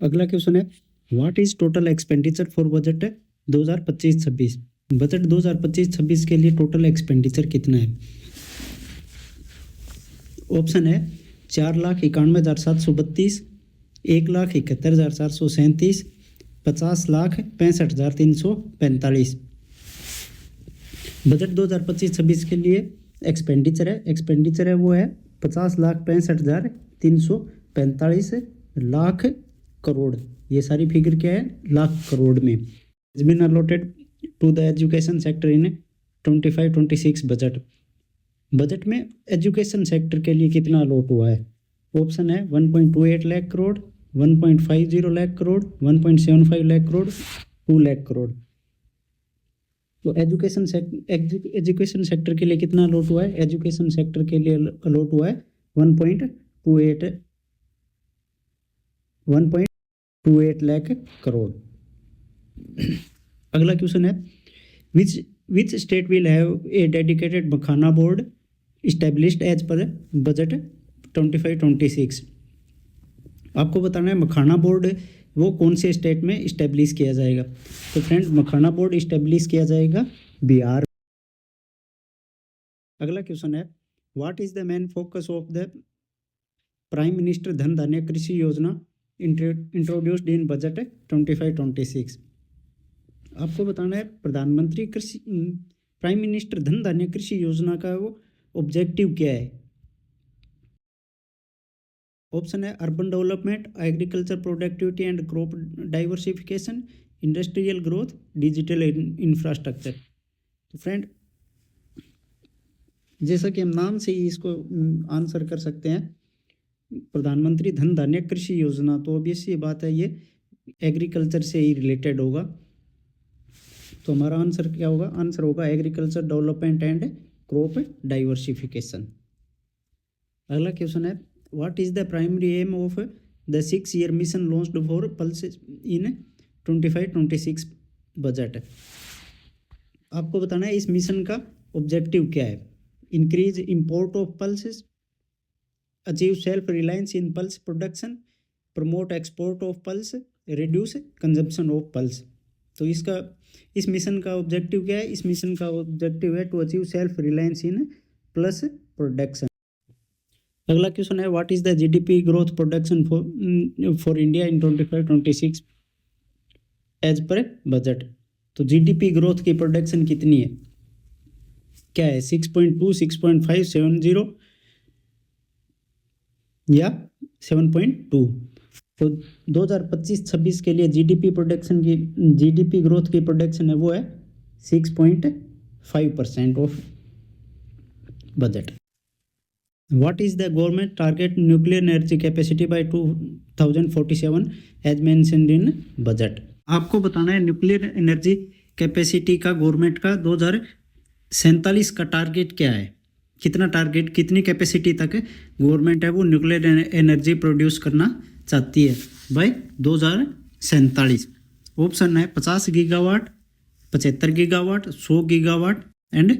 अगला क्वेश्चन है, what is total expenditure for budget 2025-26? Budget 2025-26 के लिए टोटल एक्सपेंडिचर कितना है? ऑप्शन है 4,91,732, 1,71,437, 50,65,345। बजट 2025-26 के लिए एक्सपेंडिचर है वो है 50,65,345 लाख करोड़। ये सारी फिगर क्या है? लाख करोड़ में। Is been allotted to the education sector in 25-26 budget में एजुकेशन सेक्टर के लिए कितना अलॉट हुआ है? ऑप्शन है 1.28 लाख करोड़, 1.50 लाख करोड़, 1.75 लाख करोड़, 2 लाख करोड़। तो एजुकेशन सेक्टर के लिए कितना अलॉट हुआ है? एजुकेशन सेक्टर के लिए अलॉट हुआ है 1.28 लाख करोड़। अगला क्वेश्चन है, which state will have a dedicated makhana board established as per budget 25-26? आपको बताना है मखाना बोर्ड वो कौन से स्टेट में इस्टेब्लिश किया जाएगा। तो फ्रेंड, मखाना बोर्ड इस्टेब्लिश किया जाएगा बिहार। अगला क्वेश्चन है, what is the main focus of the prime minister धन धान्य कृषि योजना इंट्रोड्यूस्ड इन बजट 25-26? आपको बताना है प्रधानमंत्री प्राइम मिनिस्टर धन धान्य कृषि योजना का वो ऑब्जेक्टिव क्या है? ऑप्शन है urban development, agriculture productivity and crop diversification, industrial growth, digital infrastructure. तो फ्रेंड, जैसा कि हम नाम से ही इसको आंसर कर सकते हैं, प्रधानमंत्री धन धान्य कृषि योजना, तो ऑब्वियस ये बात है ये एग्रीकल्चर से ही रिलेटेड होगा। तो हमारा आंसर क्या होगा? आंसर होगा agriculture development and crop diversification. अगला क्वेश्चन है, what is the primary aim of the 6-year mission launched for pulse in 25-26 budget? आपको बताना है इस मिशन का ऑब्जेक्टिव क्या है? Increase import of pulses, achieve self reliance in pulse production, promote export of pulse, reduce consumption of pulse. तो इस mission का ऑब्जेक्टिव क्या है? इस मिशन का ऑब्जेक्टिव है to achieve self reliance in pulse production. अगला क्वेश्चन है, what is the GDP growth production for India in 25-26 as per budget? तो जीडीपी ग्रोथ की प्रोडक्शन कितनी है? क्या है? 6.2, 6.5, 7.0 या 7.2? तो 2025-26 के लिए जीडीपी ग्रोथ की प्रोडक्शन है वो है 6.5% of budget. What is the government target nuclear energy capacity by 2047 as mentioned in budget? आपको बताना है न्यूक्लियर एनर्जी कैपेसिटी का गवर्नमेंट का 2047 का टारगेट क्या है? कितनी कैपेसिटी तक गवर्नमेंट है वो न्यूक्लियर एनर्जी प्रोड्यूस करना चाहती है बाय 2047? ऑप्शन है 50 gigawatt, 75 gigawatt, 100 gigawatt and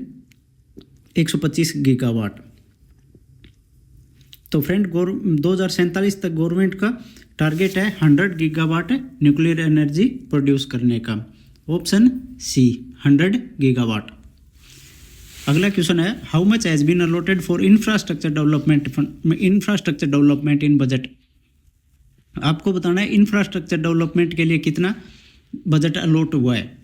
125 gigawatt. तो फ्रेंड, 2047 तक गवर्नमेंट का टारगेट है 100 गीगावाट न्यूक्लियर एनर्जी प्रोड्यूस करने का। Option C, 100 gigawatt. अगला क्वेश्चन है, how much has been allotted for infrastructure development in budget? आपको बताना है इंफ्रास्ट्रक्चर डेवलपमेंट के लिए कितना बजट अलॉट हुआ है?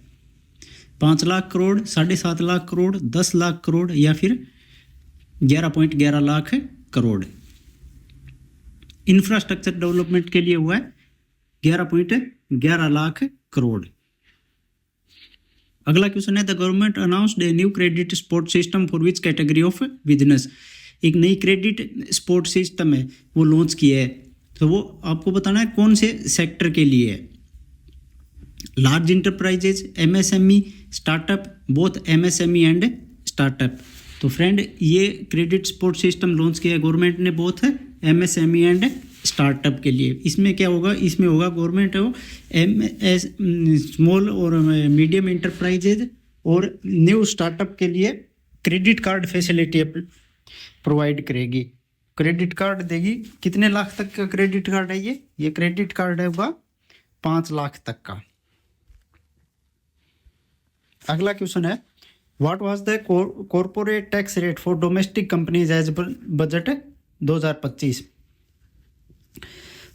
5 लाख करोड़, 7.5 लाख करोड़, 10 लाख करोड़ या फिर 11.11 लाख करोड़? इंफ्रास्ट्रक्चर डेवलपमेंट के लिए हुआ है 11.11 लाख करोड़। अगला क्वेश्चन है, the government announced a new credit support system for which category of business? एक नई क्रेडिट सपोर्ट सिस्टम है वो लॉन्च किया है, तो वो आपको बताना है कौन से सेक्टर के लिए है? Large enterprises, MSME, startup, both MSME and startup. तो फ्रेंड, ये क्रेडिट सपोर्ट सिस्टम लॉन्च किया है गवर्नमेंट ने बोथ एमएसएमई एंड स्टार्टअप के लिए। इसमें क्या होगा? इसमें होगा गवर्नमेंट है स्मॉल और मीडियम इंटरप्राइजेज और न्यू स्टार्टअप के लिए क्रेडिट कार्ड फैसिलिटी प्रोवाइड करेगी। क्रेडिट कार्ड देगी। कितने लाख तक का क्रेडिट कार्ड है ये क्रेडिट कार्ड है होगा 5 लाख तक का। अगला क्वेश्चन है what was the corporate tax rate for domestic companies as budget 2025।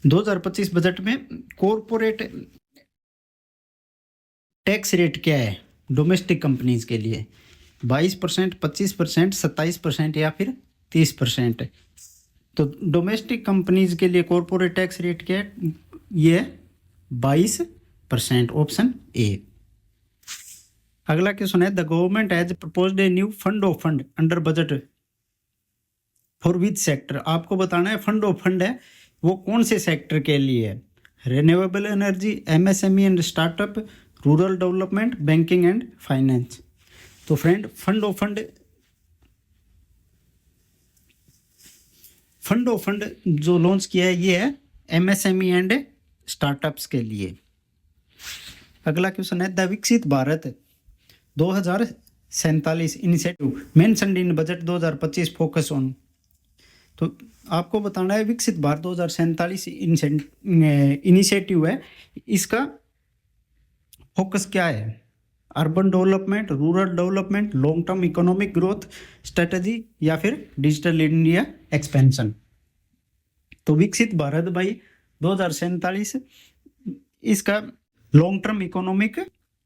2025 budget में कॉर्पोरेट टैक्स रेट क्या है डोमेस्टिक कंपनीज के लिए? 22%, 25%, 27% या फिर 30%। तो डोमेस्टिक कंपनीज के लिए कॉर्पोरेट टैक्स रेट क्या है? ये 22%, ऑप्शन ए। अगला क्वेश्चन है the government has proposed a new fund of fund under budget for which sector. आपको बताना है फंड ऑफ फंड है वो कौन से सेक्टर के लिए है? Renewable energy, MSME and startup, rural development, banking and finance. तो फ्रेंड फंड ऑफ फंड जो लॉन्च किया है ये है एमएसएमई एंड स्टार्टअप्स के लिए। अगला क्वेश्चन है द विकसित Bharat 2047 initiative mentioned in budget 2025 focus on. तो आपको बताना है विकसित भारत 2047 इनिशिएटिव है, इसका फोकस क्या है? Urban development, rural development, long term economic growth strategy या फिर डिजिटल इंडिया एक्सपेंशन। तो विकसित भारत भाई 2047 इसका long term economic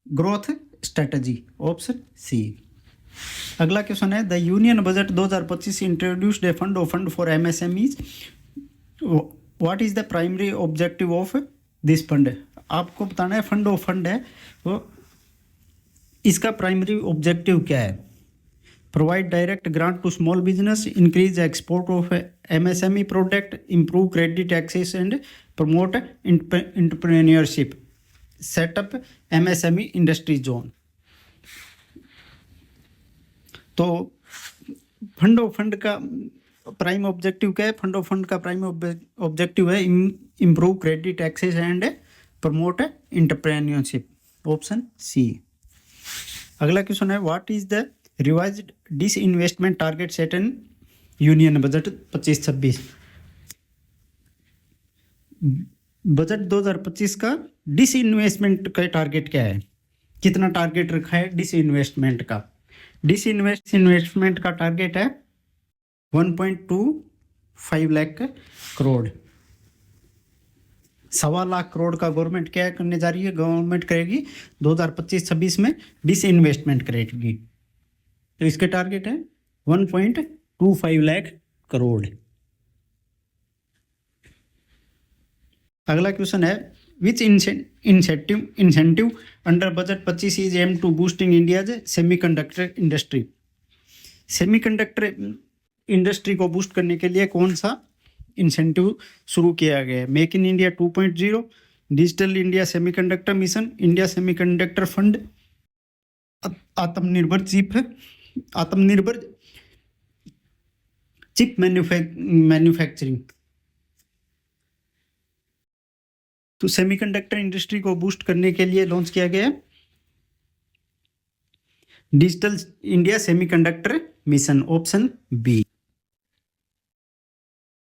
growth strategy, option C. अगला क्वेश्चन है the union budget 2025 introduced a fund of fund for MSMEs. What is the primary objective of this fund. आपको बताना है फंड ऑफ फंड है वो इसका प्राइमरी ऑब्जेक्टिव क्या है? Provide direct grant to small business, increase export of MSME product, improve credit access and promote entrepreneurship, setup MSME industry zone. तो fund of fund का प्राइम ऑब्जेक्टिव क्या है? Fund of fund का prime objective है improve credit access and promote entrepreneurship, option C. अगला question है what is the revised disinvestment target set in union budget 25-26। Budget 2025 का disinvestment का target क्या है? कितना टारगेट रखा है डिसइन्वेस्टमेंट का? डिसइन्वेस्टमेंट का टारगेट है 1.25 लाख करोड़। 1.25 लाख करोड़ का गवर्नमेंट क्या करने जा रही है? गवर्नमेंट करेगी 2025-26 में डिसइन्वेस्टमेंट करेगी। तो इसके टारगेट है 1.25 लाख करोड़। अगला क्वेश्चन है विच incentive under budget 25 is M to boosting India's semiconductor industry. Semiconductor industry को बूस्ट करने के लिए कौन सा इंसेंटिव शुरू किया गया है? Make in India 2.0, digital India semiconductor mission, India semiconductor fund, Atmanirbhar chip manufacturing. तो सेमीकंडक्टर इंडस्ट्री को बूस्ट करने के लिए लॉन्च किया गया digital India semiconductor mission, option B.